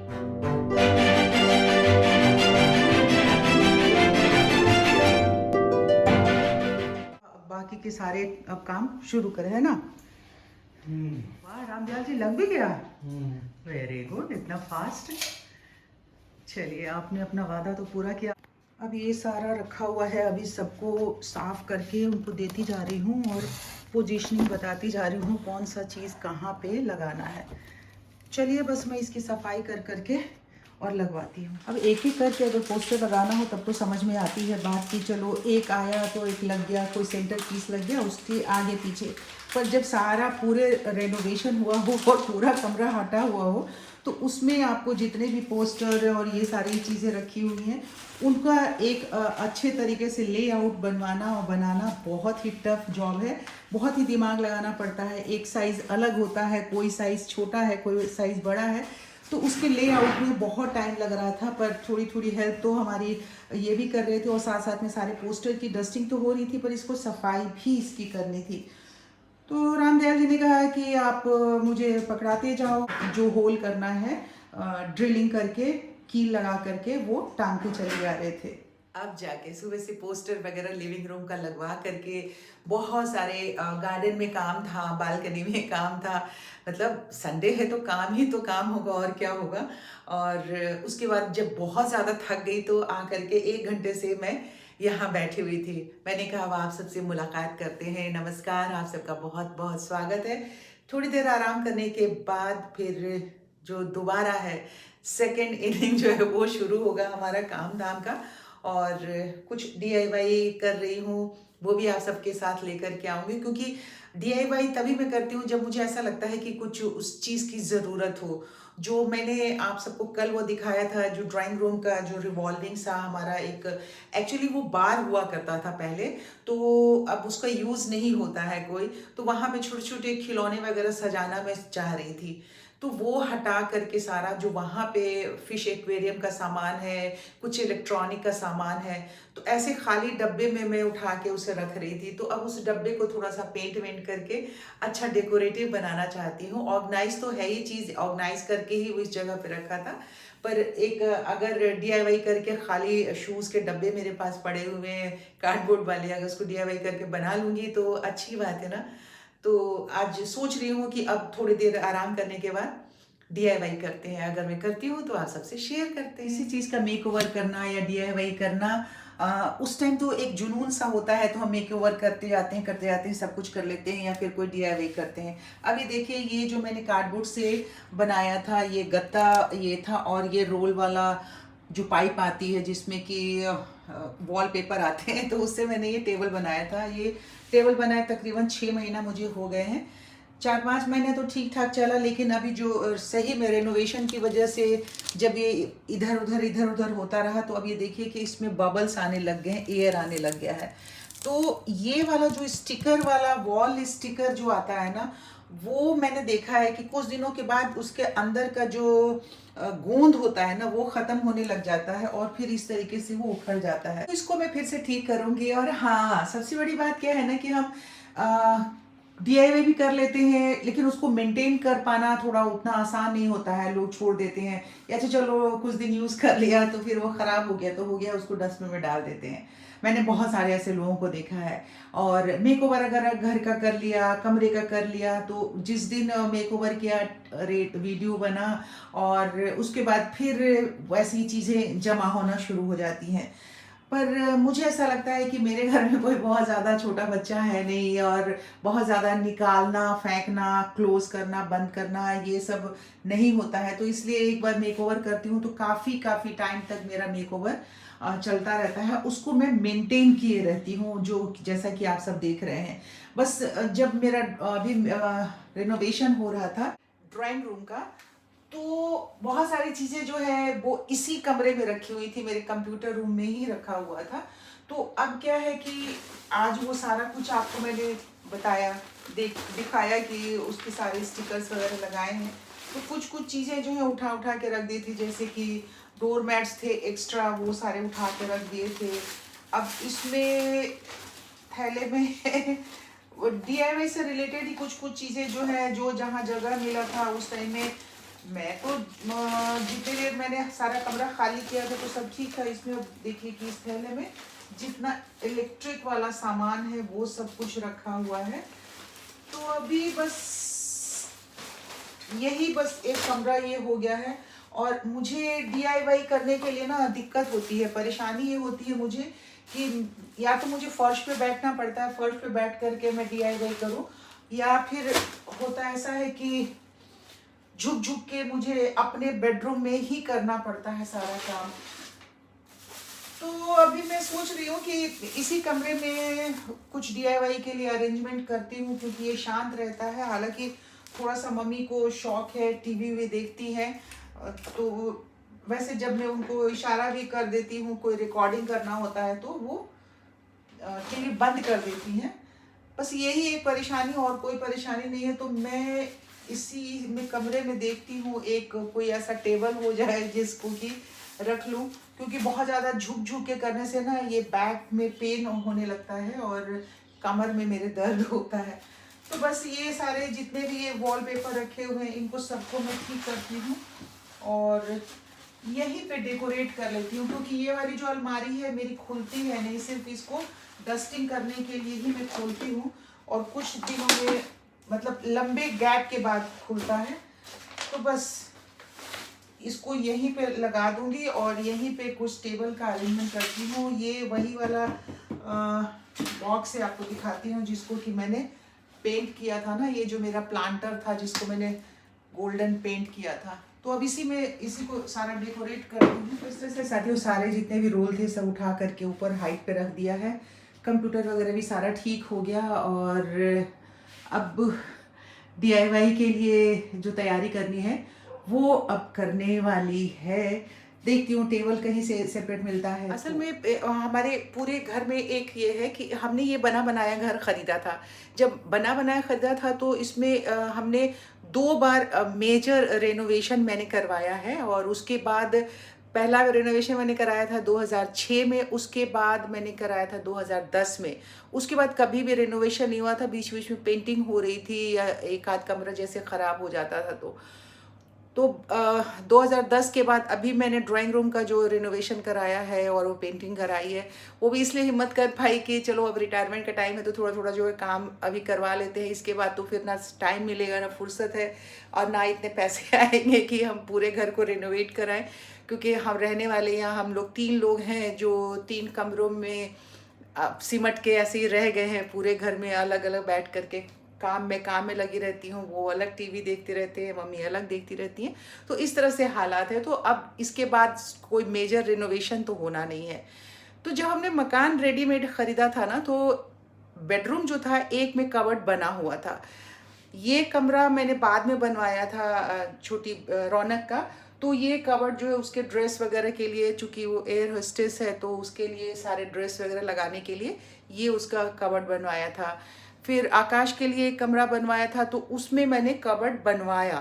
अब बाकी के सारे अब काम शुरू करें, है ना। वाह रामदयाल जी, लग भी गया। वेरी गुड, इतना फास्ट। चलिए, आपने अपना वादा तो पूरा किया। अब ये सारा रखा हुआ है, अभी सबको साफ करके उनको देती जा रही हूँ और पोजीशनिंग बताती जा रही हूँ कौन सा चीज़ कहाँ पे लगाना है। चलिए, बस मैं इसकी सफाई कर करके और लगवाती हूँ। अब एक एक करके अगर पोस्टर लगाना हो तब तो समझ में आती है बात कि चलो एक आया तो एक लग गया, कोई सेंटर पीस लग गया, उसके आगे पीछे। पर जब सारा पूरे रेनोवेशन हुआ हो और पूरा कमरा हटा हुआ हो तो उसमें आपको जितने भी पोस्टर और ये सारी चीज़ें रखी हुई हैं उनका एक अच्छे तरीके से लेआउट बनवाना और बनाना बहुत ही टफ जॉब है। बहुत ही दिमाग लगाना पड़ता है। एक साइज़ अलग होता है, कोई साइज़ छोटा है, कोई साइज़ बड़ा है, तो उसके लेआउट में बहुत टाइम लग रहा था। पर थोड़ी थोड़ी हेल्प तो हमारी ये भी कर रहे थे और साथ साथ में सारे पोस्टर की डस्टिंग तो हो रही थी, पर इसको सफाई भी इसकी करनी थी। तो रामदयाल जी ने कहा कि आप मुझे पकड़ाते जाओ, जो होल करना है ड्रिलिंग करके कील लगा करके वो टांगते चले जा रहे थे। अब जाके सुबह से पोस्टर वगैरह लिविंग रूम का लगवा करके बहुत सारे गार्डन में काम था, बालकनी में काम था। मतलब संडे है तो काम ही तो काम होगा, और क्या होगा। और उसके बाद जब बहुत ज़्यादा थक गई तो आ करके 1 घंटे से मैं यहाँ बैठी हुई थी। मैंने कहा अब आप सबसे मुलाकात करते हैं। नमस्कार, आप सबका बहुत बहुत स्वागत है। थोड़ी देर आराम करने के बाद फिर जो दोबारा है सेकेंड इनिंग जो है वो शुरू होगा हमारा काम धाम का। और कुछ डीआईवाई कर रही हूँ, वो भी आप सबके साथ लेकर के आऊँगी, क्योंकि डीआईवाई तभी मैं करती हूँ जब मुझे ऐसा लगता है कि कुछ उस चीज़ की ज़रूरत हो। जो मैंने आप सबको कल वो दिखाया था, जो ड्राइंग रूम का जो रिवॉल्विंग सा हमारा एक, एक्चुअली वो बार हुआ करता था पहले, तो अब उसका यूज़ नहीं होता है कोई, तो वहाँ पे छोटे छोटे खिलौने वगैरह सजाना मैं चाह रही थी। तो वो हटा करके सारा जो वहाँ पे फिश एक्वेरियम का सामान है, कुछ इलेक्ट्रॉनिक का सामान है, तो ऐसे खाली डब्बे में मैं उठा के उसे रख रही थी। तो अब उस डब्बे को थोड़ा सा पेंट वेंट करके अच्छा डेकोरेटिव बनाना चाहती हूँ। ऑर्गेनाइज तो है ये चीज़, ऑर्गेनाइज करके ही वो इस जगह पे रखा था। पर एक अगर डीआईवाई करके खाली शूज़ के डब्बे मेरे पास पड़े हुए हैं कार्डबोर्ड वाले, अगर उसको डीआईवाई करके बना लूँगी तो अच्छी बात है ना। तो आज सोच रही हूँ कि अब थोड़ी देर आराम करने के बाद डीआईवाई करते हैं। अगर मैं करती हूँ तो आप सबसे शेयर करते हैं। किसी चीज़ का मेकओवर करना या डीआईवाई करना उस टाइम तो एक जुनून सा होता है, तो हम मेकओवर करते जाते हैं, सब कुछ कर लेते हैं या फिर कोई डीआईवाई करते हैं। अभी देखिए, ये जो मैंने कार्डबोर्ड से बनाया था, ये गत्ता ये था, और ये रोल वाला जो पाइप आती है जिसमें कि वॉलपेपर आते हैं, तो उससे मैंने ये टेबल बनाया था। ये टेबल बनाए तकरीबन 6 महीना मुझे हो गए हैं। 4-5 महीने तो ठीक ठाक चला, लेकिन अभी जो सही में रेनोवेशन की वजह से जब ये इधर उधर होता रहा, तो अब ये देखिए कि इसमें बबल्स आने लग गए हैं, एयर आने लग गया है। तो ये वाला जो स्टिकर वाला वॉल स्टिकर जो आता है ना, वो मैंने देखा है कि कुछ दिनों के बाद उसके अंदर का जो गोंद होता है ना, वो खत्म होने लग जाता है और फिर इस तरीके से वो उखड़ जाता है। तो इसको मैं फिर से ठीक करूंगी। और हाँ, सबसे बड़ी बात क्या है ना कि हम डीआईवाई भी कर लेते हैं, लेकिन उसको मेंटेन कर पाना थोड़ा उतना आसान नहीं होता है। लोग छोड़ देते हैं, या अच्छा चलो कुछ दिन यूज़ कर लिया तो फिर वो ख़राब हो गया तो हो गया, उसको डस्टबिन में डाल देते हैं। मैंने बहुत सारे ऐसे लोगों को देखा है। और मेकओवर अगर घर का कर लिया, कमरे का कर लिया, तो जिस दिन मेकओवर किया रेट वीडियो बना और उसके बाद फिर वैसी चीज़ें जमा होना शुरू हो जाती हैं। पर मुझे ऐसा लगता है कि मेरे घर में कोई बहुत ज़्यादा छोटा बच्चा है नहीं, और बहुत ज़्यादा निकालना, फेंकना, क्लोज करना, बंद करना ये सब नहीं होता है। तो इसलिए एक बार मेकओवर करती हूँ तो काफ़ी काफ़ी टाइम तक मेरा मेकओवर चलता रहता है। उसको मैं मेंटेन किए रहती हूँ, जो जैसा कि आप सब देख रहे हैं। बस जब मेरा अभी रिनोवेशन हो रहा था ड्राइंग रूम का, तो बहुत सारी चीज़ें जो है वो इसी कमरे में रखी हुई थी, मेरे कंप्यूटर रूम में ही रखा हुआ था। तो अब क्या है कि आज वो सारा कुछ आपको मैंने बताया, दिखाया कि उसके सारे स्टिकर्स वगैरह लगाए हैं। तो कुछ कुछ चीज़ें जो है उठा उठा के रख दी थी, जैसे कि डोर मैट्स थे एक्स्ट्रा, वो सारे उठा के रख दिए थे। अब इसमें थैले में डीआईवाई से रिलेटेड ही कुछ कुछ चीज़ें जो है, जो जहाँ जगह मिला था उस टाइम में मैं तो जितनी देर मैंने सारा कमरा खाली किया था तो सब ठीक था। इसमें अब देखिए कि इस थैले में जितना इलेक्ट्रिक वाला सामान है वो सब कुछ रखा हुआ है। तो अभी बस यही बस एक कमरा ये हो गया है। और मुझे डीआईवाई करने के लिए ना दिक्कत होती है, परेशानी ये होती है मुझे कि या तो मुझे फर्श पे बैठना पड़ता है, फर्श पे बैठ करके मैं डीआईवाई करूं, या फिर होता ऐसा है कि झुक झुक के मुझे अपने बेडरूम में ही करना पड़ता है सारा काम। तो अभी मैं सोच रही हूँ कि इसी कमरे में कुछ डीआईवाई के लिए अरेंजमेंट करती हूँ, क्योंकि ये शांत रहता है। हालांकि थोड़ा सा मम्मी को शौक है, टीवी भी देखती हैं, तो वैसे जब मैं उनको इशारा भी कर देती हूँ, कोई रिकॉर्डिंग करना होता है तो वो टीवी बंद कर देती हैं। बस यही एक परेशानी, और कोई परेशानी नहीं है। तो मैं इसी में कमरे में देखती हूँ एक कोई ऐसा टेबल हो जाए जिसको कि रख लूँ, क्योंकि बहुत ज़्यादा झुक झुक के करने से ना ये बैक में पेन होने लगता है और कमर में मेरे दर्द होता है। तो बस ये सारे जितने भी ये वॉलपेपर रखे हुए हैं इनको सबको मैं ठीक करती हूँ और यहीं पे डेकोरेट कर लेती हूँ, क्योंकि ये वाली जो अलमारी है मेरी खुलती है नहीं, सिर्फ इसको डस्टिंग करने के लिए ही मैं खोलती हूँ और कुछ दिनों में मतलब लंबे गैप के बाद खुलता है। तो बस इसको यहीं पे लगा दूंगी और यहीं पे कुछ टेबल का अरेंजमेंट करती हूँ। ये वही वाला बॉक्स से आपको दिखाती हूँ जिसको कि मैंने पेंट किया था ना, ये जो मेरा प्लांटर था जिसको मैंने गोल्डन पेंट किया था। तो अब इसी को सारा डेकोरेट कर दी हूँ। तो इस तरह से साथियों सारे जितने भी रोल थे सब उठा करके ऊपर हाइट पे रख दिया है। कंप्यूटर वगैरह भी सारा ठीक हो गया और अब डीआईवाई के लिए जो तैयारी करनी है वो अब करने वाली है। देखती हूँ टेबल कहीं से सेपरेट मिलता है। असल में हमारे पूरे घर में एक ये है कि हमने ये बना बनाया घर खरीदा था। जब बना बनाया खरीदा था तो इसमें हमने 2 बार मेजर रेनोवेशन मैंने करवाया है। और उसके बाद पहला रेनोवेशन मैंने कराया था 2006 में, उसके बाद मैंने कराया था 2010 में। उसके बाद कभी भी रेनोवेशन नहीं हुआ था, बीच बीच में पेंटिंग हो रही थी या एक आध कमरा जैसे ख़राब हो जाता था। तो 2010 के बाद अभी मैंने ड्राइंग रूम का जो रिनोवेशन कराया है और वो पेंटिंग कराई है, वो भी इसलिए हिम्मत कर पाई कि चलो अब रिटायरमेंट का टाइम है तो थोड़ा थोड़ा जो है काम अभी करवा लेते हैं। इसके बाद तो फिर ना टाइम मिलेगा ना फुर्सत है और ना इतने पैसे आएंगे कि हम पूरे घर को रिनोवेट कराएं, क्योंकि हम रहने वाले यहाँ हम लोग 3 लोग हैं जो 3 कमरों में सिमट के ऐसे ही रह गए हैं। पूरे घर में अलग अलग बैठ करके काम में लगी रहती हूँ, वो अलग टीवी देखते रहते हैं, मम्मी अलग देखती रहती हैं। तो इस तरह से हालात है। तो अब इसके बाद कोई मेजर रिनोवेशन तो होना नहीं है। तो जब हमने मकान रेडीमेड ख़रीदा था ना, तो बेडरूम जो था एक में कबर्ड बना हुआ था। ये कमरा मैंने बाद में बनवाया था छोटी रौनक का। तो ये कबर्ड जो है उसके ड्रेस वगैरह के लिए, चूँकि वो एयर होस्टेस है तो उसके लिए सारे ड्रेस वगैरह लगाने के लिए ये उसका कबर्ड बनवाया था। फिर आकाश के लिए एक कमरा बनवाया था तो उसमें मैंने कबर्ड बनवाया।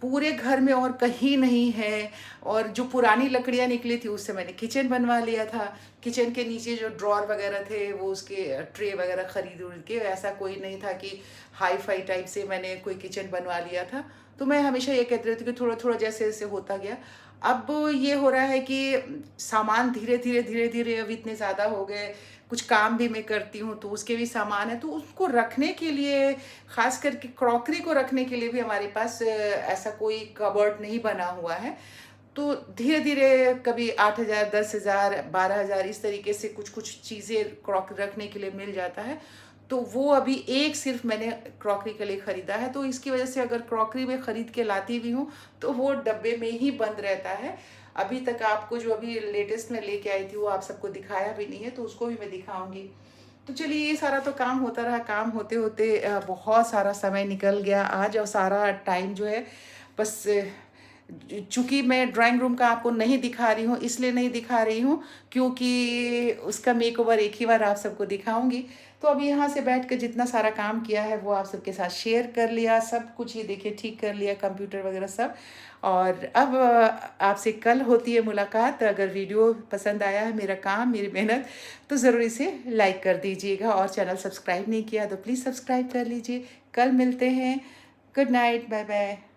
पूरे घर में और कहीं नहीं है। और जो पुरानी लकड़ियाँ निकली थी उससे मैंने किचन बनवा लिया था। किचन के नीचे जो ड्रॉर वगैरह थे वो उसके ट्रे वगैरह खरीद उड़ के, ऐसा कोई नहीं था कि हाई फाई टाइप से मैंने कोई किचन बनवा लिया था। तो मैं हमेशा ये कहती रहती हूँ कि थोड़ा थोड़ा जैसे जैसे होता गया। अब ये हो रहा है कि सामान धीरे धीरे अब इतने ज़्यादा हो गए। कुछ काम भी मैं करती हूँ तो उसके भी सामान है, तो उसको रखने के लिए, ख़ास करके क्रॉकरी को रखने के लिए भी हमारे पास ऐसा कोई कबर्ड नहीं बना हुआ है। तो धीरे धीरे कभी 8,000, 10,000, 12,000 इस तरीके से कुछ कुछ चीज़ें क्रॉकरी रखने के लिए मिल जाता है। तो वो अभी एक सिर्फ मैंने क्रॉकरी के लिए ख़रीदा है। तो इसकी वजह से अगर क्रॉकरी में ख़रीद के लाती भी हूँ तो वो डब्बे में ही बंद रहता है। अभी तक आपको जो अभी लेटेस्ट में लेके आई थी वो आप सबको दिखाया भी नहीं है, तो उसको भी मैं दिखाऊंगी। तो चलिए ये सारा तो काम होता रहा। काम होते होते बहुत सारा समय निकल गया आज, और सारा टाइम जो है बस चूँकि मैं ड्राइंग रूम का आपको नहीं दिखा रही हूँ, इसलिए नहीं दिखा रही हूँ क्योंकि उसका मेकओवर एक ही बार आप सबको दिखाऊंगी। तो अब यहाँ से बैठ कर जितना सारा काम किया है वो आप सबके साथ शेयर कर लिया, सब कुछ ये देखिए ठीक कर लिया, कंप्यूटर वगैरह सब। और अब आपसे कल होती है मुलाकात। अगर वीडियो पसंद आया है, मेरा काम, मेरी मेहनत, तो ज़रूर इसे लाइक कर दीजिएगा। और चैनल सब्सक्राइब नहीं किया तो प्लीज़ सब्सक्राइब कर लीजिए। कल मिलते हैं। Good night, bye bye.